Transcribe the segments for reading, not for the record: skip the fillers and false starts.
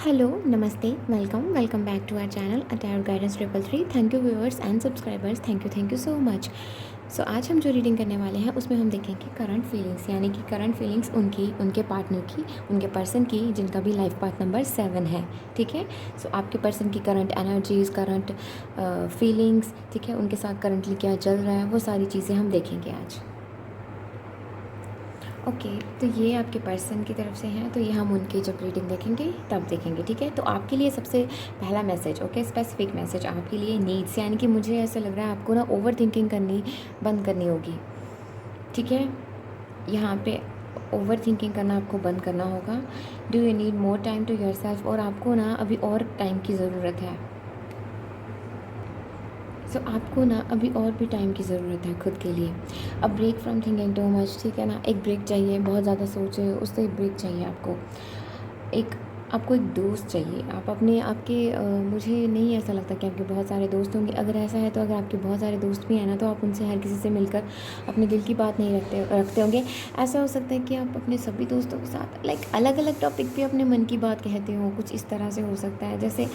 Hello, नमस्ते, welcome back to our channel attire guidance 333। Thank you viewers and subscribers, thank you so much. So आज हम जो reading करने वाले हैं उसमें हम देखेंगे करंट फीलिंग्स, यानी कि करंट फीलिंग्स उनके पार्टनर की, उनके पर्सन की जिनका भी लाइफ पाथ नंबर 7 है। ठीक है। सो आपके पर्सन की करंट एनर्जीज़, करंट फीलिंग्स, ठीक है, उनके साथ करंटली क्या चल रहा है, वो सारी चीज़ें हम देखेंगे आज। ओके, तो ये आपके पर्सन की तरफ से हैं, तो ये हम उनकी जब रीडिंग देखेंगे तब देखेंगे। ठीक है। तो आपके लिए सबसे पहला मैसेज, ओके, स्पेसिफिक मैसेज आपके लिए नीड्स, यानी कि मुझे ऐसा लग रहा है आपको ना ओवर थिंकिंग करनी बंद करनी होगी। ठीक है। यहाँ पे ओवर थिंकिंग करना आपको बंद करना होगा। Do you need more time to yourself, और आपको ना अभी और टाइम की ज़रूरत है। सो आपको ना अभी और भी टाइम की ज़रूरत है खुद के लिए। अब break from thinking too much, ठीक है ना, एक ब्रेक चाहिए, बहुत ज़्यादा सोचे उससे एक ब्रेक चाहिए आपको। एक आपको एक दोस्त चाहिए। आप अपने आपके मुझे नहीं ऐसा लगता कि आपके बहुत सारे दोस्त होंगे। अगर ऐसा है तो अगर आपके बहुत सारे दोस्त भी हैं ना, तो आप उनसे हर किसी से मिलकर अपने दिल की बात नहीं रखते होंगे। ऐसा हो सकता है कि आप अपने सभी दोस्तों के साथ अलग अलग टॉपिक पे अपने मन की बात कहते हो, कुछ इस तरह से हो सकता है। जैसे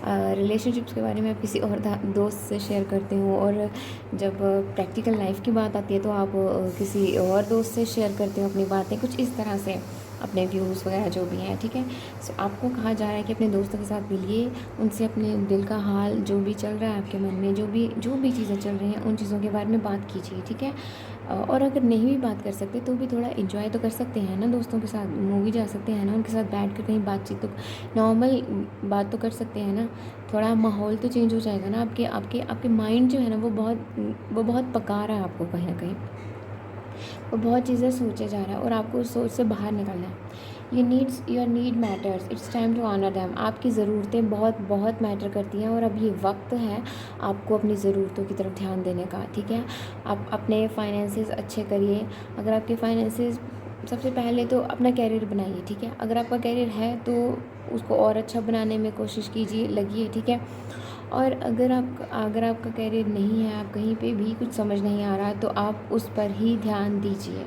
रिलेशनशिप्स के बारे में आप किसी और दोस्त से शेयर करते हो, और जब प्रैक्टिकल लाइफ की बात आती है तो आप किसी और दोस्त से शेयर करते हो अपनी बातें, कुछ इस तरह से अपने व्यूज़ वगैरह जो भी हैं। ठीक है। सो आपको कहा जा रहा है कि अपने दोस्तों के साथ मिलिए, उनसे अपने दिल का हाल, जो भी चल रहा है आपके मन में, जो भी चीज़ें चल रही हैं, उन चीज़ों के बारे में बात कीजिए। ठीक है। और अगर नहीं भी बात कर सकते तो भी थोड़ा इन्जॉय तो कर सकते हैं ना, दोस्तों के साथ मूवी जा सकते हैं ना, उनके साथ बैठ कर कहीं बातचीत तो नॉर्मल बात तो कर सकते हैं ना। थोड़ा माहौल तो चेंज हो जाएगा ना। आपके आपके आपके माइंड जो है ना, वो बहुत पका रहा है आपको कहीं ना कहीं। वो बहुत चीज़ें सोचे जा रहा है और आपको उस सोच से बाहर निकलना है। Your need matters, it's time to honour them. आपकी ज़रूरतें बहुत बहुत मैटर करती हैं, और अब ये वक्त है आपको अपनी ज़रूरतों की तरफ ध्यान देने का। ठीक है। आप अपने फाइनेंसेस अच्छे करिए। अगर आपके फाइनेंसेस, सबसे पहले तो अपना कैरियर बनाइए। ठीक है। अगर आपका कैरियर है तो उसको और अच्छा बनाने में कोशिश कीजिए, लगिए। ठीक है। और अगर आपका कैरियर नहीं है, आप कहीं पे भी कुछ समझ नहीं आ रहा, तो आप उस पर ही ध्यान दीजिए,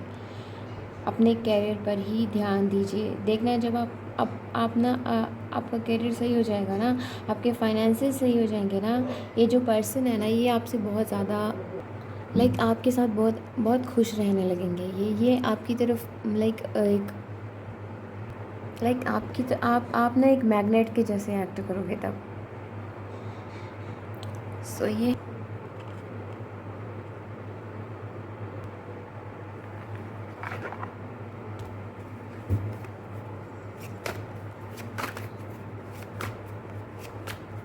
अपने कैरियर पर ही ध्यान दीजिए। देखना है जब आप ना आपका कैरियर सही हो जाएगा ना, आपके फाइनेंसेस सही हो जाएंगे ना, ये जो पर्सन है ना, ये आपसे बहुत ज़्यादा आपके साथ बहुत बहुत खुश रहने लगेंगे। ये आपकी तरफ एक आपकी आप ना एक मैग्नेट के जैसे एक्ट करोगे तब। सो ये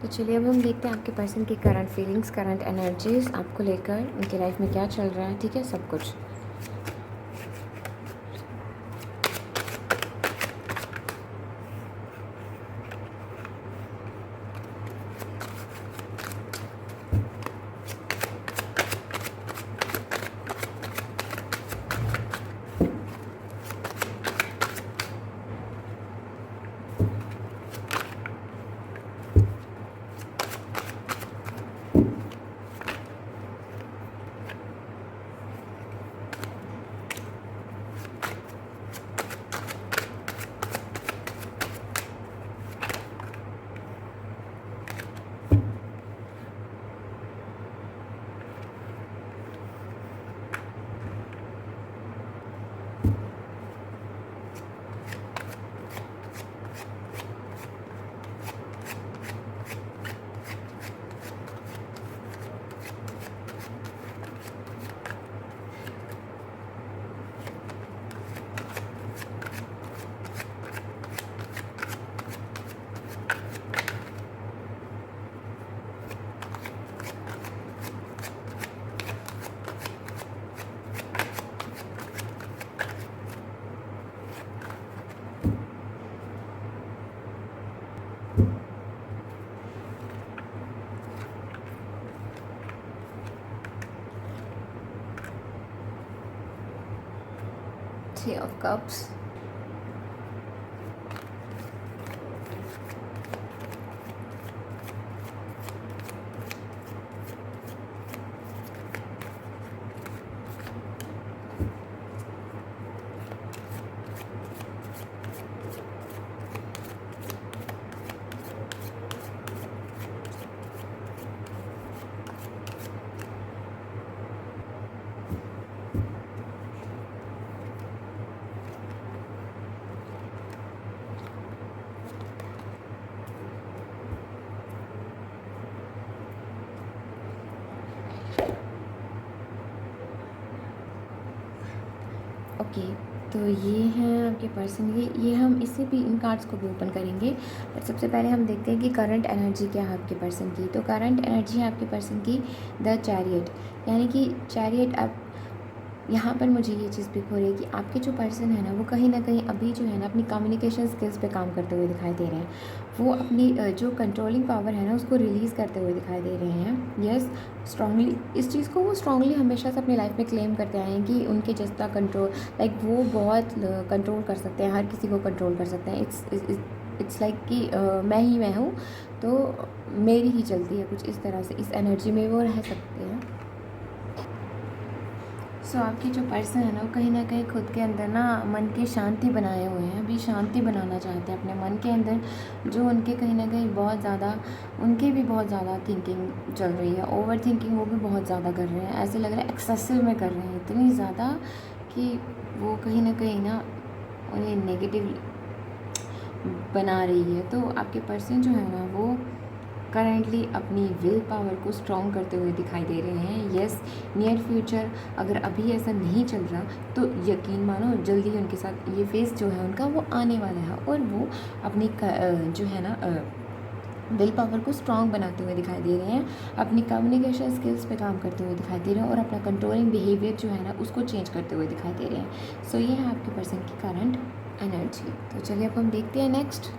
तो चलिए अब हम देखते हैं आपके पर्सन की करंट फीलिंग्स, करंट एनर्जीज आपको लेकर, उनकी लाइफ में क्या चल रहा है। ठीक है, सब कुछ। Three of Cups, ओके, तो ये हैं आपके पर्सन। ये हम इससे भी इन कार्ड्स को भी ओपन करेंगे, पर सबसे पहले हम देखते हैं कि करंट एनर्जी क्या है आपके पर्सन की। तो करंट एनर्जी है आपके पर्सन की द चैरियट, यानी कि चैरियट। आप यहाँ पर मुझे ये चीज़ पिक हो रही है कि आपके जो पर्सन है ना वो कहीं ना कहीं अभी जो है ना अपनी कम्युनिकेशन स्किल्स पे काम करते हुए दिखाई दे रहे हैं। वो अपनी जो कंट्रोलिंग पावर है ना उसको रिलीज़ करते हुए दिखाई दे रहे हैं। यस, स्ट्रांगली इस चीज़ को वो स्ट्रांगली हमेशा से अपनी लाइफ में क्लेम करते आए हैं कि उनके जैसा कंट्रोल, लाइक वो बहुत कंट्रोल कर सकते हैं, हर किसी को कंट्रोल कर सकते हैं। इट्स लाइक कि मैं ही मैं हूँ, तो मेरी ही चलती है, कुछ इस तरह से इस एनर्जी में वो रह सकते हैं। सो आपके जो पर्सन है ना वो कहीं ना कहीं खुद के अंदर ना मन की शांति बनाए हुए हैं, अभी शांति बनाना चाहते हैं अपने मन के अंदर। जो उनके कहीं ना कहीं बहुत ज़्यादा, उनके भी बहुत ज़्यादा थिंकिंग चल रही है, ओवर थिंकिंग वो भी बहुत ज़्यादा कर रहे हैं। ऐसे लग रहा है एक्सेसिव में कर रहे हैं, इतनी ज़्यादा कि वो कहीं ना उन्हें नेगेटिव बना रही है। तो आपके पर्सन जो है ना वो करेंटली अपनी विल पावर को स्ट्रॉन्ग करते हुए दिखाई दे रहे हैं। येस, नियर फ्यूचर अगर अभी ऐसा नहीं चल रहा तो यकीन मानो जल्दी उनके साथ ये फेज़ जो है उनका वो आने वाला है, और वो अपनी जो है ना विल पावर को स्ट्रॉन्ग बनाते हुए दिखाई दे रहे हैं, अपनी कम्युनिकेशन स्किल्स पे काम करते हुए दिखाई दे रहे हैं, और अपना कंट्रोलिंग बिहेवियर जो है ना उसको चेंज करते हुए दिखाई दे रहे हैं। सो ये है आपके पर्सन की करंट एनर्जी। तो चलिए अब हम देखते हैं नेक्स्ट।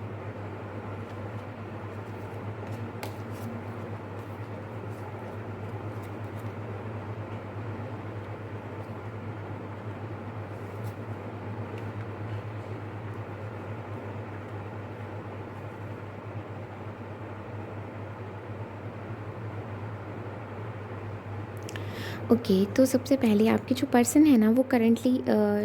ओके, तो सबसे पहले आपके जो पर्सन है ना वो करंटली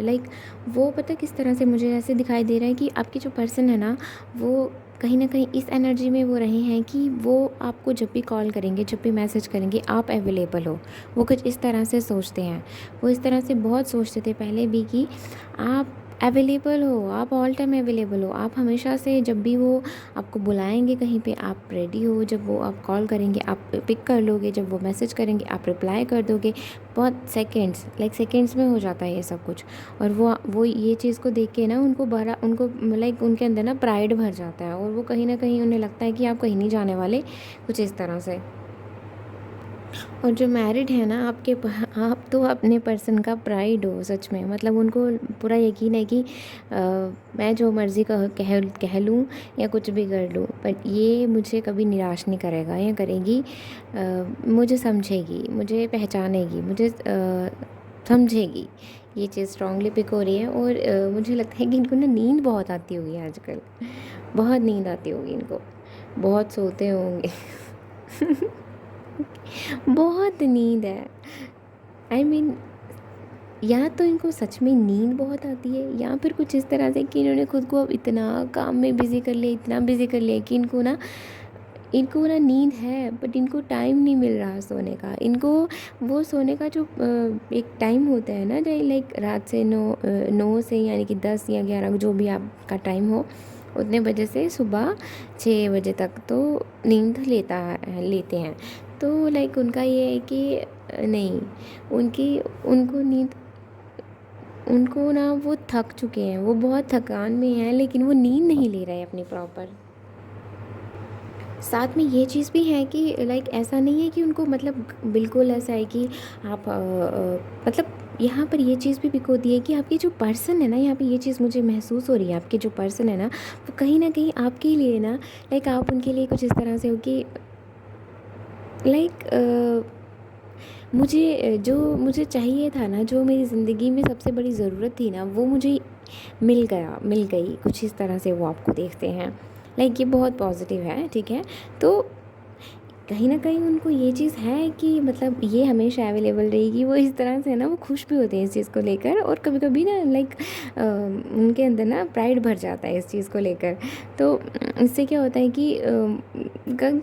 लाइक वो पता किस तरह से मुझे ऐसे दिखाई दे रहा है कि आपके जो पर्सन है ना वो कहीं ना कहीं इस एनर्जी में वो रहे हैं कि वो आपको जब भी कॉल करेंगे, जब भी मैसेज करेंगे, आप अवेलेबल हो। वो कुछ इस तरह से सोचते हैं, वो इस तरह से बहुत सोचते थे पहले भी कि आप अवेलेबल हो, आप ऑल टाइम अवेलेबल हो, आप हमेशा से जब भी वो आपको बुलाएंगे कहीं पे आप रेडी हो, जब वो आप कॉल करेंगे आप पिक कर लोगे, जब वो मैसेज करेंगे आप रिप्लाई कर दोगे। बहुत सेकंड्स, लाइक सेकंड्स में हो जाता है ये सब कुछ। और वो ये चीज़ को देख के ना उनको लाइक उनके अंदर ना प्राइड भर जाता है, और वो कहीं ना कहीं उन्हें लगता है कि आप कहीं नहीं जाने वाले, कुछ इस तरह से। और जो मैरिड है ना आप तो अपने पर्सन का प्राइड हो सच में, मतलब उनको पूरा यकीन है कि मैं जो मर्ज़ी कह लूँ या कुछ भी कर लूँ, बट ये मुझे कभी निराश नहीं करेगा या करेगी। मुझे समझेगी, मुझे पहचानेगी, मुझे समझेगी। ये चीज़ स्ट्रांगली पिक हो रही है। और मुझे लगता है कि इनको ना नींद बहुत आती होगी आजकल, बहुत नींद आती होगी इनको, बहुत सोते होंगे। बहुत नींद है। आई मीन या तो इनको सच में नींद बहुत आती है, या फिर कुछ इस तरह से कि इन्होंने खुद को अब इतना काम में बिज़ी कर लिया, इतना बिज़ी कर लिया कि इनको ना नींद है, बट इनको टाइम नहीं मिल रहा सोने का। इनको वो सोने का जो एक टाइम होता है ना, जो लाइक रात से 9 से यानी कि 10 या 11 जो भी आपका टाइम हो, उतने बजे से सुबह 6 बजे तक तो नींद लेते हैं। तो लाइक उनका ये है कि नहीं, उनको नींद, उनको ना वो थक चुके हैं, वो बहुत थकान में हैं, लेकिन वो नींद नहीं ले रहे हैं अपनी प्रॉपर। साथ में ये चीज़ भी है कि लाइक ऐसा नहीं है कि उनको मतलब बिल्कुल ऐसा है कि आप मतलब यहाँ पर ये चीज़ भी पिक होती है कि आपकी जो पर्सन है ना, यहाँ पे ये चीज़ मुझे महसूस हो रही है, आपके जो पर्सन है ना वो कहीं ना कहीं आपके लिए ना, लाइक आप उनके लिए कुछ इस तरह से हो कि लाइक मुझे चाहिए था ना, जो मेरी ज़िंदगी में सबसे बड़ी ज़रूरत थी ना, वो मुझे मिल गई, कुछ इस तरह से वो आपको देखते हैं। लाइक ये बहुत पॉजिटिव है, ठीक है। तो कहीं ना कहीं उनको ये चीज़ है कि मतलब ये हमेशा अवेलेबल रहेगी, वो इस तरह से ना वो खुश भी होते हैं इस चीज़ को लेकर। और कभी कभी ना लाइक उनके अंदर ना प्राइड भर जाता है इस चीज़ को लेकर। तो इससे क्या होता है कि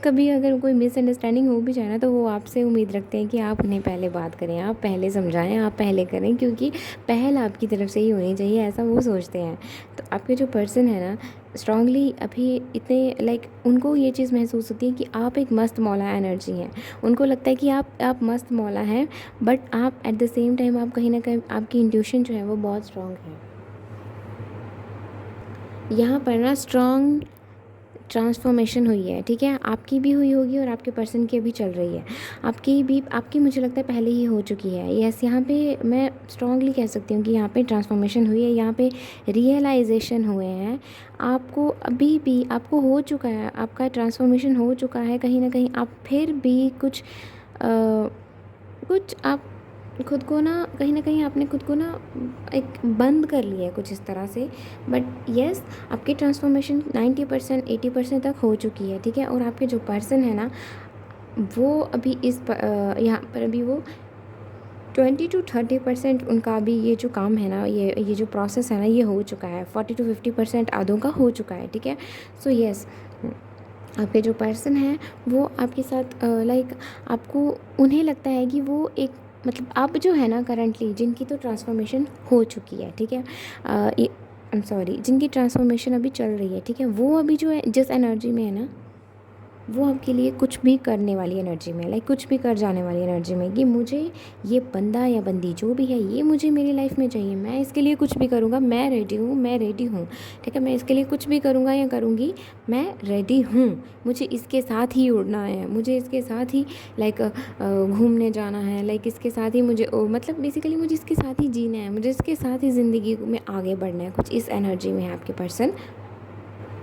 कभी अगर कोई मिसअंडरस्टैंडिंग हो भी जाए ना, तो वो आपसे उम्मीद रखते हैं कि आप उन्हें पहले बात करें, आप पहले समझाएं, आप पहले करें, क्योंकि पहल आपकी तरफ से ही होनी चाहिए, ऐसा वो सोचते हैं। तो आपके जो पर्सन है ना स्ट्रांगली अभी इतने उनको ये चीज़ महसूस होती है कि आप एक मस्त मौला एनर्जी हैं। उनको लगता है कि आप मस्त मौला हैं, बट आप एट द सेम टाइम आप कहीं न कहीं आपकी इंट्यूशन जो है वो बहुत स्ट्रॉन्ग है। यहाँ पर ना स्ट्रॉन्ग ट्रांसफॉर्मेशन हुई है, ठीक है? आपकी भी हुई होगी और आपके पर्सन की भी चल रही है। आपकी मुझे लगता है पहले ही हो चुकी है। यस, यहाँ पे मैं स्ट्रांगली कह सकती हूँ कि यहाँ पे ट्रांसफॉर्मेशन हुई है, यहाँ पे रियलाइजेशन हुए हैं। आपको अभी भी आपको हो चुका है, आपका ट्रांसफॉर्मेशन हो चुका है। कहीं न कहीं आप फिर भी कुछ आप खुद को ना कहीं न कहीं आपने खुद को ना एक बंद कर लिया है कुछ इस तरह से। बट येस, आपकी ट्रांसफॉर्मेशन 90% 80% तक हो चुकी है, ठीक है? और आपके जो पर्सन है ना, वो अभी यहाँ पर अभी वो 20 to 30% उनका अभी ये जो काम है ना, ये जो प्रोसेस है ना, ये हो चुका है। 40 to 50% आधों का हो चुका है, ठीक है? सो येस, आपके जो पर्सन हैं वो आपके साथ आपको उन्हें लगता है कि वो एक मतलब आप जो है ना करंटली जिनकी तो ट्रांसफॉर्मेशन हो चुकी है, ठीक है? आई एम सॉरी, जिनकी ट्रांसफॉर्मेशन अभी चल रही है, ठीक है? वो अभी जो है जिस एनर्जी में है ना, वो आपके लिए कुछ भी करने वाली एनर्जी में, कुछ भी कर जाने वाली एनर्जी में, कि मुझे ये बंदा या बंदी जो भी है ये मुझे मेरी लाइफ में चाहिए, मैं इसके लिए कुछ भी करूँगा, मैं रेडी हूँ, ठीक है? मैं इसके लिए कुछ भी करूँगा या करूँगी, मैं रेडी हूँ। मुझे इसके साथ ही उड़ना है, मुझे इसके साथ ही घूमने जाना है, इसके साथ ही मुझे मतलब बेसिकली मुझे इसके साथ ही जीना है, मुझे इसके साथ ही ज़िंदगी में आगे बढ़ना है। कुछ इस एनर्जी में है आपके पर्सन।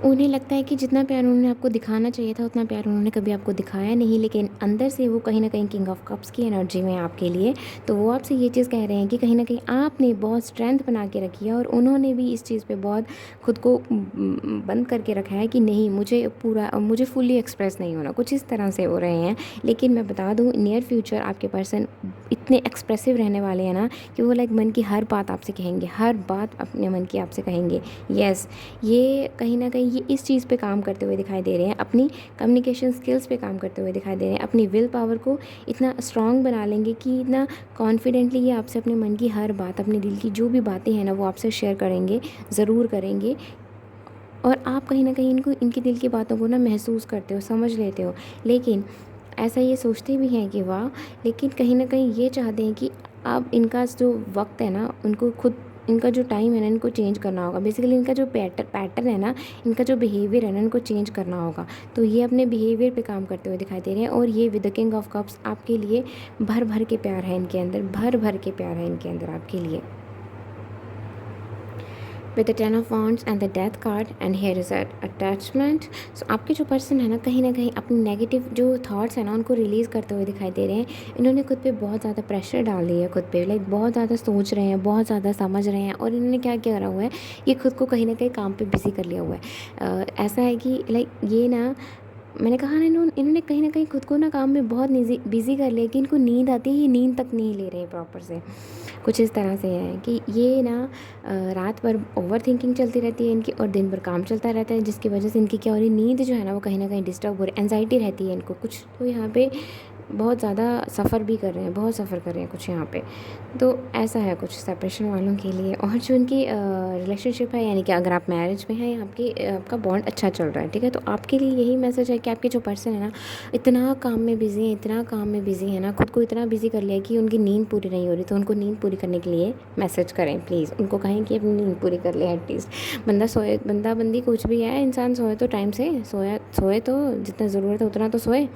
उन्हें लगता है कि जितना प्यार उन्होंने आपको दिखाना चाहिए था उतना प्यार उन्होंने कभी आपको दिखाया नहीं, लेकिन अंदर से वो कहीं न कहीं किंग ऑफ कप्स की एनर्जी में है आपके लिए। तो वो आपसे ये चीज़ कह रहे हैं कि कहीं न कहीं आपने बहुत स्ट्रेंथ बना के रखी है और उन्होंने भी इस चीज़ पे बहुत खुद को बंद करके रखा है कि नहीं, मुझे फुल्ली एक्सप्रेस नहीं होना, कुछ इस तरह से हो रहे हैं। लेकिन मैं बता दूँ, नियर फ्यूचर आपके पर्सन इतने एक्सप्रेसिव रहने वाले हैं ना कि वो मन की हर बात आपसे कहेंगे, हर बात अपने मन की आपसे कहेंगे। येस, ये कहीं न कहीं ये इस चीज़ पे काम करते हुए दिखाई दे रहे हैं, अपनी कम्युनिकेशन स्किल्स पे काम करते हुए दिखाई दे रहे हैं, अपनी विल पावर को इतना स्ट्रॉन्ग बना लेंगे कि इतना कॉन्फिडेंटली ये आपसे अपने मन की हर बात, अपने दिल की जो भी बातें हैं ना, वो आपसे शेयर करेंगे, ज़रूर करेंगे। और आप कहीं न कहीं इनकी दिल की बातों को ना महसूस करते हो, समझ लेते हो। लेकिन ऐसा ये सोचते भी हैं कि वाह! लेकिन कहीं न कहीं ये चाहते हैं कि अब इनका जो वक़्त है ना, उनको खुद इनका जो टाइम है ना, इनको चेंज करना होगा। बेसिकली इनका जो पैटर्न है ना, इनका जो बिहेवियर है ना, इनको चेंज करना होगा। तो ये अपने बिहेवियर पे काम करते हुए दिखाई दे रहे हैं और ये with the king of cups आपके लिए भर-भर के प्यार है इनके अंदर, भर-भर के प्यार है इनके अंदर आपके लिए। With the 10 of wands and the death card and here is attachment. So आपके जो पर्सन है ना, कहीं न कहीं अपनी नेगेटिव जो थॉट्स हैं ना, उनको रिलीज़ करते हुए दिखाई दे रहे हैं। इन्होंने खुद पे बहुत ज़्यादा प्रेशर डाल दिया है, खुद पे बहुत ज़्यादा सोच रहे हैं, बहुत ज़्यादा समझ रहे हैं और इन्होंने क्या करा हुआ है, ये खुद को कहीं न कहीं काम पे बिज़ी कर लिया हुआ है। ऐसा है कि ये ना, मैंने कहा ना, इन्होंने कहीं न कहीं खुद को ना काम में बहुत बिज़ी कर लिया कि इनको नींद आती है, ये नींद तक नहीं ले रहे हैं प्रॉपर से। कुछ इस तरह से है कि ये ना रात भर ओवरथिंकिंग चलती रहती है इनकी और दिन भर काम चलता रहता है, जिसकी वजह से इनकी क्या हो रही है, नींद जो है ना वो कहीं न कहीं डिस्टर्ब हो रही है, एंग्ज़ायटी रहती है इनको कुछ। तो यहाँ पे बहुत ज़्यादा सफ़र भी कर रहे हैं, बहुत सफ़र कर रहे हैं कुछ यहाँ पे। तो ऐसा है कुछ सेपरेशन वालों के लिए। और जो इनकी रिलेशनशिप है, यानी कि अगर आप मैरिज में हैं, आपका बॉन्ड अच्छा चल रहा है, ठीक है? तो आपके लिए यही मैसेज है कि आपके जो पर्सन है ना, इतना काम में बिज़ी है, इतना काम में बिज़ी है ना, खुद को इतना बिज़ी कर लिया है कि उनकी नींद पूरी नहीं हो रही। तो उनको नींद पूरी करने के लिए मैसेज करें प्लीज़, उनको कहें कि अपनी नींद पूरी कर ले एटलीस्ट। बंदा बंदी कुछ भी है, इंसान सोए तो टाइम से सोए तो जितना ज़रूरत है उतना तो सोए।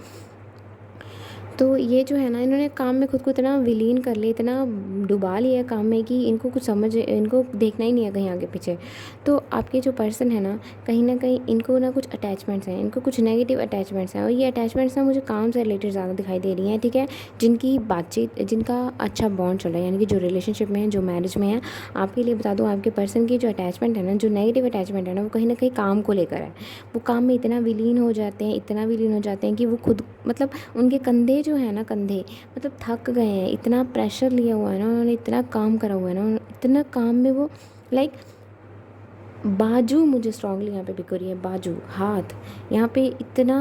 तो ये जो है ना, इन्होंने काम में खुद को इतना विलीन कर लिया, इतना डुबा लिया है काम में कि इनको देखना ही नहीं है कहीं आगे पीछे। तो आपके जो पर्सन है ना, कहीं न कहीं इनको ना कुछ अटैचमेंट्स हैं, इनको कुछ नेगेटिव अटैचमेंट्स हैं और ये अटैचमेंट्स ना मुझे काम से रिलेटेड ज़्यादा दिखाई दे रही हैं, ठीक है? जिनका अच्छा बॉन्ड चल रहा है, यानी कि जो रिलेशनशिप में है, जो मैरिज में है। आपके लिए बता दूँ, आपके पर्सन की जो अटैचमेंट है ना, जो नेगेटिव अटैचमेंट है ना, वो कहीं न कहीं काम को लेकर है। वो काम में इतना विलीन हो जाते हैं कि वो खुद मतलब उनके कंधे मतलब थक गए हैं, इतना प्रेशर लिया हुआ है ना उन्होंने, इतना काम करा हुआ है ना, इतना काम में वो लाइक बाजू मुझे स्ट्रांगली यहाँ पे पिक हो रही है, बाजू, हाथ, यहाँ पे इतना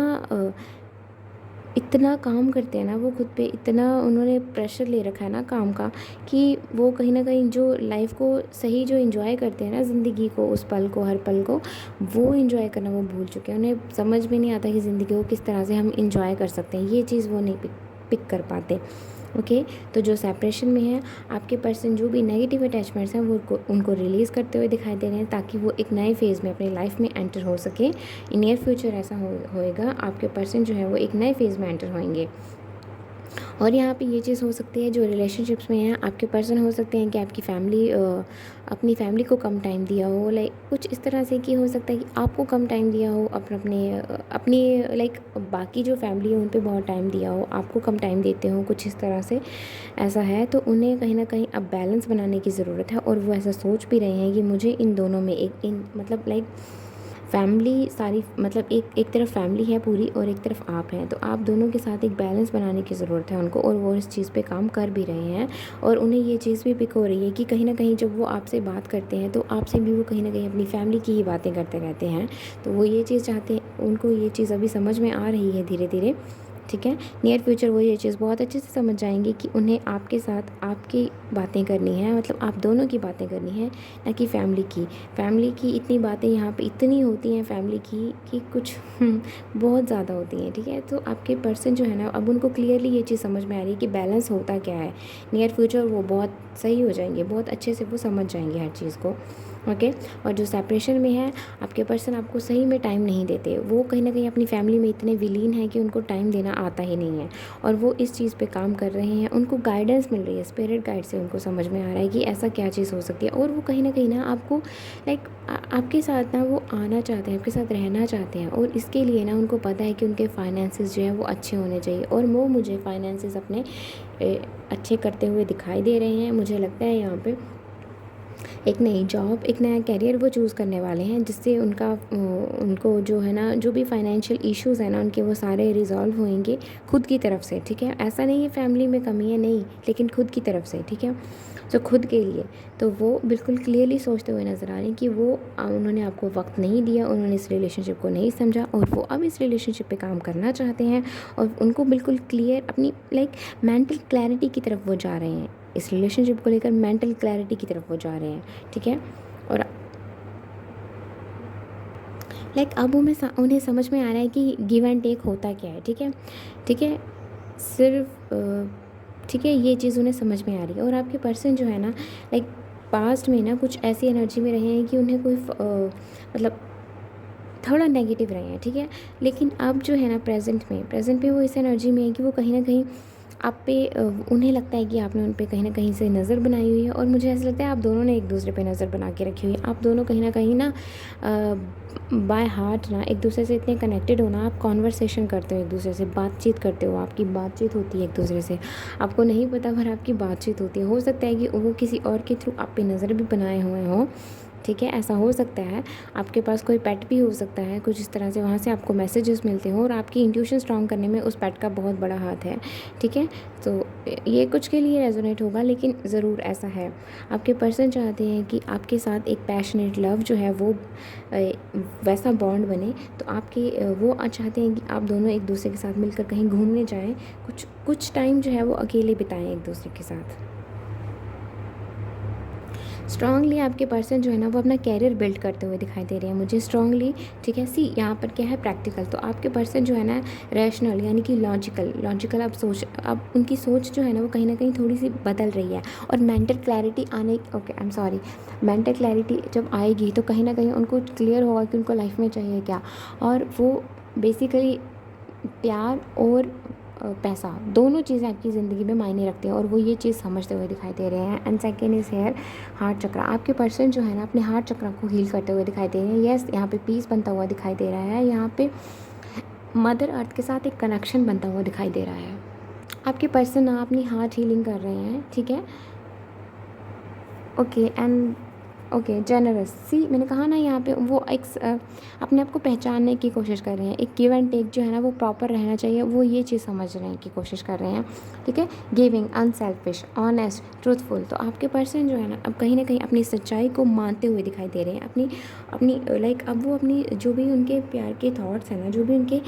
इतना काम करते हैं ना वो खुद पे, इतना उन्होंने प्रेशर ले रखा है ना काम का, कि वो कहीं न कहीं जो लाइफ़ को सही जो एन्जॉय करते हैं ना, ज़िंदगी को, उस पल को, हर पल को, वो एन्जॉय करना वो भूल चुके हैं। उन्हें समझ में नहीं आता कि ज़िंदगी को किस तरह से हम एन्जॉय कर सकते हैं। ये चीज़ वो नहीं पिक कर पाते। ओके, तो जो सेपरेशन में है, आपके पर्सन जो भी नेगेटिव अटैचमेंट्स हैं वो उनको रिलीज़ करते हुए दिखाई दे रहे हैं, ताकि वो एक नए फेज़ में अपनी लाइफ में एंटर हो सके। इन नियर फ्यूचर ऐसा होएगा, आपके पर्सन जो है वो एक नए फेज़ में एंटर होंगे। और यहाँ पे ये चीज़ हो सकती है, जो रिलेशनशिप्स में है, आपके पर्सन हो सकते हैं कि आपकी फैमिली अपनी फैमिली को कम टाइम दिया हो, लाइक कुछ इस तरह से कि हो सकता है कि आपको कम टाइम दिया हो, अपनी लाइक बाकी जो फैमिली है उन पे बहुत टाइम दिया हो, आपको कम टाइम देते हो, कुछ इस तरह से ऐसा है। तो उन्हें कहीं ना कहीं अब बैलेंस बनाने की ज़रूरत है, और वो ऐसा सोच भी रहे हैं कि मुझे इन दोनों में मतलब लाइक फैमिली सारी, मतलब एक तरफ फैमिली है पूरी और एक तरफ आप हैं, तो आप दोनों के साथ एक बैलेंस बनाने की ज़रूरत है उनको, और वो इस चीज़ पे काम कर भी रहे हैं। और उन्हें ये चीज़ भी पिक हो रही है कि कहीं ना कहीं जब वो आपसे बात करते हैं तो आपसे भी वो कहीं ना कहीं अपनी फैमिली की ही बातें करते रहते हैं। तो वो ये चीज़ चाहते हैं, उनको ये चीज़ अभी समझ में आ रही है धीरे धीरे, ठीक है। नियर फ्यूचर वो ये चीज़ बहुत अच्छे से समझ जाएंगे कि उन्हें आपके साथ आपकी बातें करनी है, मतलब आप दोनों की बातें करनी है, ना कि फैमिली की इतनी बातें यहाँ पे इतनी होती हैं फैमिली की कि कुछ बहुत ज़्यादा होती हैं, ठीक है। तो आपके पर्सन जो है ना, अब उनको क्लियरली ये चीज़ समझ में आ रही है कि बैलेंस होता क्या है। नियर फ्यूचर वो बहुत सही हो जाएंगे, बहुत अच्छे से वो समझ जाएंगे हर चीज़ को। ओके, और जो सेपरेशन में है, आपके पर्सन आपको सही में टाइम नहीं देते, वो कहीं ना कहीं अपनी फैमिली में इतने विलीन हैं कि उनको टाइम देना आता ही नहीं है, और वो इस चीज़ पे काम कर रहे हैं। उनको गाइडेंस मिल रही है, स्पिरिट गाइड से उनको समझ में आ रहा है कि ऐसा क्या चीज़ हो सकती है, और वो कहीं ना आपको लाइक आपके साथ ना वो आना चाहते हैं, आपके साथ रहना चाहते हैं, और इसके लिए ना उनको पता है कि उनके फाइनेंसिस जो है वो अच्छे होने चाहिए, और वो मुझे फाइनेंसिस अपने अच्छे करते हुए दिखाई दे रहे हैं। मुझे लगता है यहाँ पे एक नई जॉब, एक नया करियर वो चूज़ करने वाले हैं, जिससे उनको जो है ना, जो भी फाइनेंशियल इश्यूज़ हैं ना उनके, वो सारे रिज़ॉल्व होंगे खुद की तरफ से, ठीक है। ऐसा नहीं है फैमिली में कमी है, नहीं, लेकिन खुद की तरफ से, ठीक है। तो खुद के लिए तो वो बिल्कुल क्लियरली सोचते हुए नज़र आ रहे हैं कि वो उन्होंने आपको वक्त नहीं दिया, उन्होंने इस रिलेशनशिप को नहीं समझा, और वो अब इस रिलेशनशिप पे काम करना चाहते हैं, और उनको बिल्कुल क्लियर अपनी लाइक मेंटल क्लैरिटी की तरफ वो जा रहे हैं, इस रिलेशनशिप को लेकर मेंटल क्लैरिटी की तरफ वो जा रहे हैं, ठीक है। और लाइक अब उन्हें समझ में आ रहा है कि गिव एंड टेक होता क्या है, ठीक है, ठीक है। सिर्फ ठीक है, ये चीज़ उन्हें समझ में आ रही है। और आपके पर्सन जो है ना, लाइक पास्ट में ना कुछ ऐसी एनर्जी में रहे हैं कि उन्हें कोई मतलब थोड़ा नेगेटिव रहे हैं, ठीक है। लेकिन अब जो है ना प्रेजेंट में वो इस एनर्जी में है कि वो कहीं ना कहीं आप पे उन्हें लगता है कि आपने उन पे कहीं ना कहीं से नज़र बनाई हुई है, और मुझे ऐसा लगता है आप दोनों ने एक दूसरे पे नज़र बना के रखी हुई है। आप दोनों कहीं ना बाय हार्ट ना एक दूसरे से इतने कनेक्टेड हो ना, आप कॉन्वर्सेशन करते हो, एक दूसरे से बातचीत करते हो, आपकी बातचीत होती है एक दूसरे से, आपको नहीं पता पर आपकी बातचीत होती है। हो सकता है कि वो किसी और के थ्रू आप पे नज़र भी बनाए हुए हों, ठीक है, ऐसा हो सकता है। आपके पास कोई पेट भी हो सकता है, कुछ इस तरह से वहाँ से आपको मैसेजेस मिलते हो, और आपकी इंट्यूशन स्ट्रॉन्ग करने में उस पेट का बहुत बड़ा हाथ है, ठीक है। तो ये कुछ के लिए रेजोनेट होगा, लेकिन ज़रूर ऐसा है। आपके पर्सन चाहते हैं कि आपके साथ एक पैशनेट लव जो है वो वैसा बॉन्ड बने, तो वो चाहते हैं कि आप दोनों एक दूसरे के साथ मिलकर कहीं घूमने जाएँ, कुछ टाइम जो है वो अकेले बिताएँ एक दूसरे के साथ। स्ट्रांगली आपके पर्सन जो है ना वो अपना कैरियर बिल्ड करते हुए दिखाई दे रहे हैं मुझे स्ट्रांगली, ठीक है। सी यहाँ पर क्या है, प्रैक्टिकल। तो आपके पर्सन जो है ना रैशनल यानी कि लॉजिकल अब उनकी सोच जो है ना वो कहीं ना कहीं थोड़ी सी बदल रही है, और मेंटल क्लैरिटी मेंटल क्लैरिटी जब आएगी तो कहीं ना कहीं उनको क्लियर होगा कि उनको लाइफ में चाहिए क्या, और वो बेसिकली प्यार और पैसा दोनों चीज़ें आपकी ज़िंदगी में मायने रखते हैं, और वो ये चीज़ समझते हुए दिखाई दे रहे हैं। And second is here heart चक्र। आपके पर्सन जो है ना अपने हार्ट चक्र को हील करते हुए दिखाई दे रहे हैं। यस, यहाँ पे पीस बनता हुआ दिखाई दे रहा है, यहाँ पे मदर अर्थ के साथ एक कनेक्शन बनता हुआ दिखाई दे रहा है। आपके पर्सन ना अपनी हार्ट हीलिंग कर रहे हैं, ठीक है। Okay and okay generous. See मैंने कहा ना यहाँ पे वो अपने आप को पहचानने की कोशिश कर रहे हैं, एक गिव एंड टेक जो है ना वो प्रॉपर रहना चाहिए, वो ये चीज़ समझ रहे हैं की कोशिश कर रहे हैं, ठीक है। Giving, unselfish, honest, truthful. तो आपके पर्सन जो है ना अब कहीं ना कहीं अपनी सच्चाई को मानते हुए दिखाई दे रहे हैं, अपनी लाइक अब वो अपनी जो भी उनके प्यार के थॉट्स हैं ना, जो भी उनके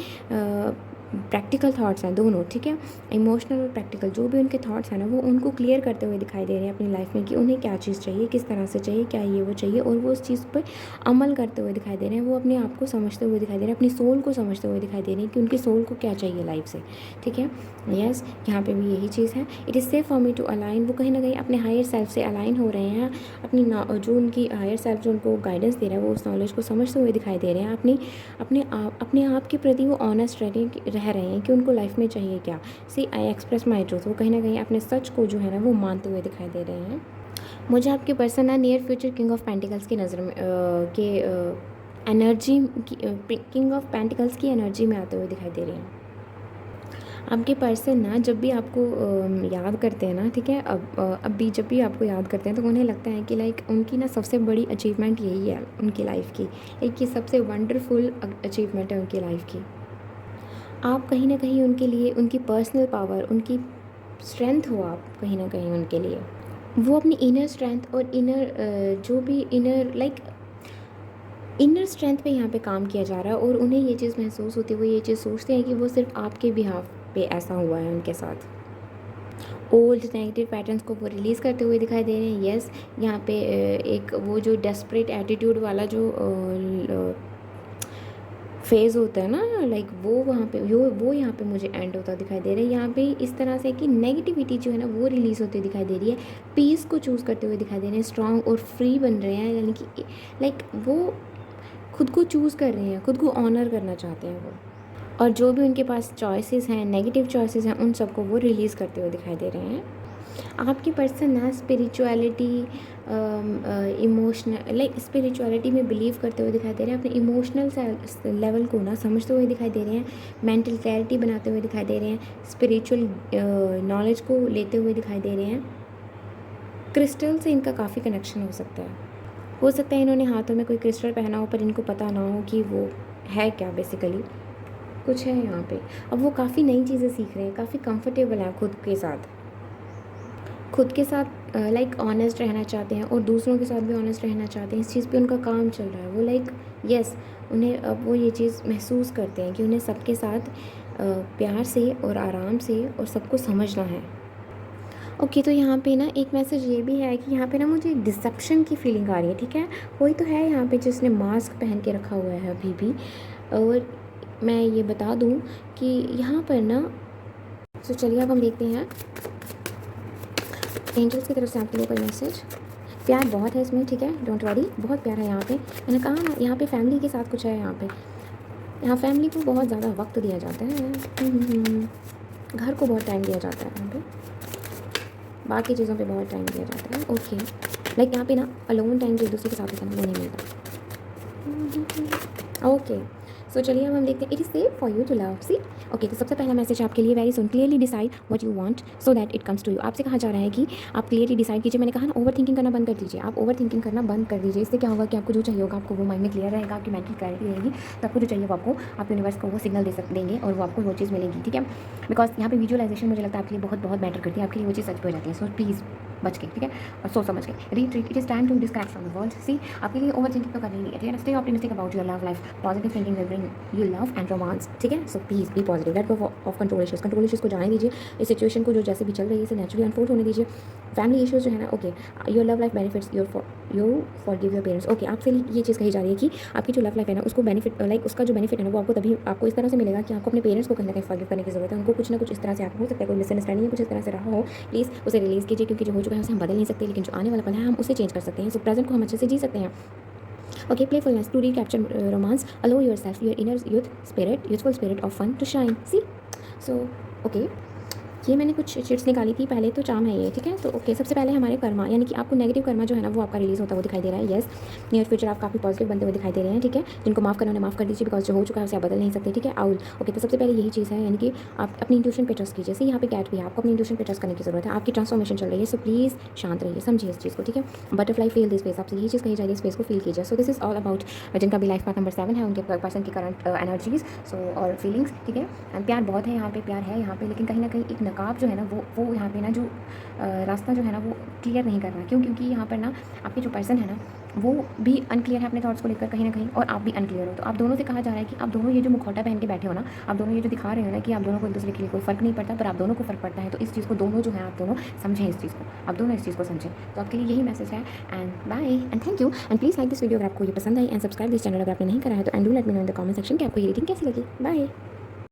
प्रैक्टिकल थॉट्स हैं दोनों, ठीक है, इमोशनल और प्रैक्टिकल जो भी उनके थॉट्स हैं ना वो उनको क्लियर करते हुए दिखाई दे रहे हैं अपनी लाइफ में कि उन्हें क्या चीज़ चाहिए, किस तरह से चाहिए, क्या ये वो चाहिए, और वो उस चीज़ पर अमल करते हुए दिखाई दे रहे हैं। वो अपने आप को समझते हुए दिखाई दे रहे हैं, अपनी सोल को समझते हुए दिखाई दे रहे हैं कि उनकी सोल को क्या चाहिए लाइफ से, ठीक है। यस, यहाँ पे भी यही चीज़ है। It is safe for me to align, वो कहीं ना कहीं अपने हायर सेल्फ से अलाइन हो रहे हैं, अपनी जो उनकी हायर सेल्फ जो उनको गाइडेंस दे रहा है वो उस नॉलेज को समझते हुए दिखाई दे रहे हैं। अपने आप के प्रति वो ऑनेस्ट रह रहे हैं कि उनको लाइफ में चाहिए क्या। सी आई एक्सप्रेस माई ट्रूथ, वो कहीं ना कहीं अपने सच को जो है ना वो मानते हुए दिखाई दे रहे हैं। मुझे आपके पर्सन ना near future king of pentacles की नज़र में के एनर्जी किंग ऑफ पेंटिकल्स की एनर्जी में आते हुए दिखाई दे रहे हैं। आपके पर्सन ना जब भी आपको याद करते हैं ना, ठीक है, अब भी जब भी आपको याद करते हैं तो उन्हें लगता है कि लाइक उनकी ना सबसे बड़ी अचीवमेंट यही है उनकी लाइफ की, एक ये सबसे वंडरफुल अचीवमेंट है उनकी लाइफ की। आप कहीं ना कहीं उनके लिए उनकी पर्सनल पावर, उनकी स्ट्रेंथ हो आप कहीं ना कहीं उनके लिए। वो अपनी इनर स्ट्रेंथ और इनर जो भी इनर स्ट्रेंथ पे यहाँ पे काम किया जा रहा है, और उन्हें ये चीज़ महसूस होती है, वो ये चीज़ सोचते हैं कि वो सिर्फ आपके बिहाफ पे ऐसा हुआ है उनके साथ। ओल्ड नेगेटिव पैटर्न्स को वो रिलीज़ करते हुए दिखाई दे रहे हैं। यस, यहाँ पे एक वो जो डेस्परेट एटीट्यूड वाला जो फेज़ होता है ना, लाइक वो वहाँ पे वो यहाँ पे मुझे एंड होता दिखाई दे रहा है। यहाँ पे इस तरह से कि नेगेटिविटी जो है ना वो रिलीज़ होती दिखाई दे रही है, पीस को चूज़ करते हुए दिखाई दे रहे हैं, स्ट्रॉन्ग और फ्री बन रहे हैं, यानी कि लाइक वो खुद को चूज़ कर रहे हैं, खुद को ऑनर करना चाहते हैं वो, और जो भी उनके पास चॉइसेस हैं, नेगेटिव चॉइसेस हैं, उन सबको वो रिलीज़ करते हुए दिखाई दे रहे हैं। आपकी पर्सन ना स्पिरिचुअलिटी इमोशनल लाइक स्पिरिचुअलिटी में बिलीव करते हुए दिखाई दे रहे हैं, अपने इमोशनल लेवल को ना समझते हुए दिखाई दे रहे हैं, मेंटल क्लैरिटी बनाते हुए दिखाई दे रहे हैं, स्पिरिचुअल नॉलेज को लेते हुए दिखाई दे रहे हैं। क्रिस्टल से इनका काफ़ी कनेक्शन हो सकता है इन्होंने हाथों में कोई क्रिस्टल पहना हो पर इनको पता ना हो कि वो है क्या, बेसिकली कुछ है यहाँ पे। अब वो काफ़ी नई चीज़ें सीख रहे हैं, काफ़ी कंफर्टेबल हैं खुद के साथ लाइक ऑनेस्ट रहना चाहते हैं, और दूसरों के साथ भी ऑनेस्ट रहना चाहते हैं। इस चीज़ पे उनका काम चल रहा है। वो लाइक यस, उन्हें अब वो ये चीज़ महसूस करते हैं कि उन्हें सबके साथ प्यार से और आराम से और सबको समझना है। ओके, तो यहाँ पे ना एक मैसेज ये भी है कि यहाँ पे ना मुझे डिसेप्शन की फीलिंग आ रही है, ठीक है। कोई तो है यहाँ पे जिसने मास्क पहन के रखा हुआ है अभी भी, और मैं ये बता दूँ कि यहाँ पर ना तो चलिए अब हम देखते हैं एंजल्स की तरफ से आपके लिए कोई मैसेज। प्यार बहुत है इसमें, ठीक है, डोंट वरी, बहुत प्यार है यहाँ पे। मैंने कहा ना यहाँ पे फैमिली के साथ कुछ है, यहाँ फैमिली को बहुत ज़्यादा वक्त दिया जाता है, घर को बहुत टाइम दिया जाता है यहाँ पे, बाकी चीज़ों पे बहुत टाइम दिया जाता है। ओके, लाइक यहाँ पे ना अलोन टाइम जो एक दूसरे के साथ होता है वो नहीं मिलता। ओके, सो चलिए अब हम देखते हैं। It is safe for you to love, see. Okay, तो सबसे पहला मैसेज आपके लिए very soon, clearly decide what you want so that it comes to you. आपसे कहा जा रहा है कि आप क्लियरली डिसाइड कीजिए। मैंने कहा ना ओवर थिंकिंग करना बंद कर दीजिए, आप ओवर थिंकिंग करना बंद कर दीजिए। इससे क्या होगा कि आपको जो चाहिए होगा आपको वो माइंड में क्लियर रहेगा, आपकी मेंटल क्लैरिटी रहेगी, तो आपको जो चाहिए वो आपको आप यूनिवर्स को वो सिग्नल देंगे और वो आपको वो चीज़ मिलेगी, ठीक है। बिकॉज यहाँ पे विजुअलाइजेशन मुझे लगता है आपके लिए बहुत बहुत मैटर करती है, आपके लिए वो चीज़ सच हो जाती है। सो प्लीज़ बच के, ठीक है, और सोच समझ के retreat. It is time to disconnect from the world. See, आपके लिए ओवर थिंकिंग तो करनी नहीं है, ठीक है। Stay optimistic about your love life, positive thinking will bring you love and romance, ठीक है। So please be positive, let go of control issues को जाने दीजिए। इस सिचुएशन को जो जैसे भी चल रही है इसे नेचुरली अनफोल्ड होने दीजिए। फैमिली इश्यूज़ जो है ना, okay, your love life benefits you for give your parents. Okay, आपसे ये चीज़ कही जा रही है कि आपकी जो लव लाइफ है ना उसको बेनिफिट लाइक उसका जो बेनिफिट है ना वो आपको तभी आपको इस तरह से मिलेगा कि आपको अपने पेरेंट्स को कहीं ना कहीं फॉरगिव करने की ज़रूरत है। उनको कुछ ना कुछ इस तरह से आपको हो सकता है कोई मिसअंडरस्टैंडिंग है, कुछ इस तरह से रहा हो, प्लीज़ उसे रिलीज़ कीजिए, क्योंकि जो हो चुका है उसे हम बदल नहीं सकते, लेकिन जो आने वाला पल है हम उसे चेंज कर सकते हैं। सो प्रेजेंट को हम अच्छे से जी सकते हैं। Okay, playfulness to recapture romance. Allow yourself, your inner youthful spirit of fun to shine. See? So, okay. ये मैंने कुछ चिट्स निकाली थी, पहले तो चाम है ये, ठीक है। तो ओके, सबसे पहले हमारे कर्मा, यानी कि आपको नेगेटिव कर्मा जो है ना वो आपका रिलीज़ होता हुआ दिखाई दे रहा है। येस, नियर फ्यूचर आप काफ़ी पॉजिटिव बनते हुए दिखाई दे रहे हैं, ठीक है। जिनको माफ़ करना उन्हें माफ़ कर दीजिए, बिकॉज जो हो चुका है उसे आप बदल नहीं सकते, ठीक है। आउल, ओके, तो सबसे पहले यही चीज़ है, यानी कि आप अपनी इंट्यूशन पे ट्रस्ट कीजिए। यहाँ पे कैट भी है, आपको अपनी इंट्यूशन पे ट्रस्ट करने की जरूरत है, आपकी ट्रांसफॉर्मेशन चल रही है। सो प्लीज़ शांत रहिए, समझिए इस चीज़ को, ठीक है। बटरफ्लाई फील दिस स्पेस, आपसे यही चीज़ कही जा रही है, स्पेस को फील कीजिए। So this is all about जिनका भी लाइफ पार्ट नंबर 7 है, उनके पर्सन की करंट एनर्जीज सो और फीलिंग्स, ठीक है। एंड प्यार बहुत है यहाँ पे, प्यार है यहाँ पे, लेकिन कहीं ना कहीं एक नकाब जो है ना वो यहाँ पे ना जो रास्ता जो है ना वो क्लियर नहीं कर रहा। क्यों? क्योंकि यहाँ पर ना आपके जो पर्सन है ना वो भी अनक्लियर है अपने थॉट्स को लेकर कहीं न कहीं, और आप भी अनक्लियर हो। तो आप दोनों से कहा जा रहा है कि आप दोनों ये जो मुखौटा पहन के बैठे हो ना, आप दोनों ये जो दिखा रहे हो ना कि आप दोनों को एक-दूसरे के लिए कोई फ़र्क नहीं पड़ता, पर आप दोनों को फ़र्क पड़ता है। तो इस चीज़ को दोनों जो हैं, आप दोनों समझें इस चीज़ को। आप दोनों इस चीज़ को समझें। तो आपके लिए यही मैसेज है, and bye and thank you, and please like this video अगर आपको ये पसंद आई, एंड सब्सक्राइब दिस चैनल अगर आपने नहीं करा है तो, and do let me know in the comment section कि आपको ये रीडिंग कैसी लगी। बाय।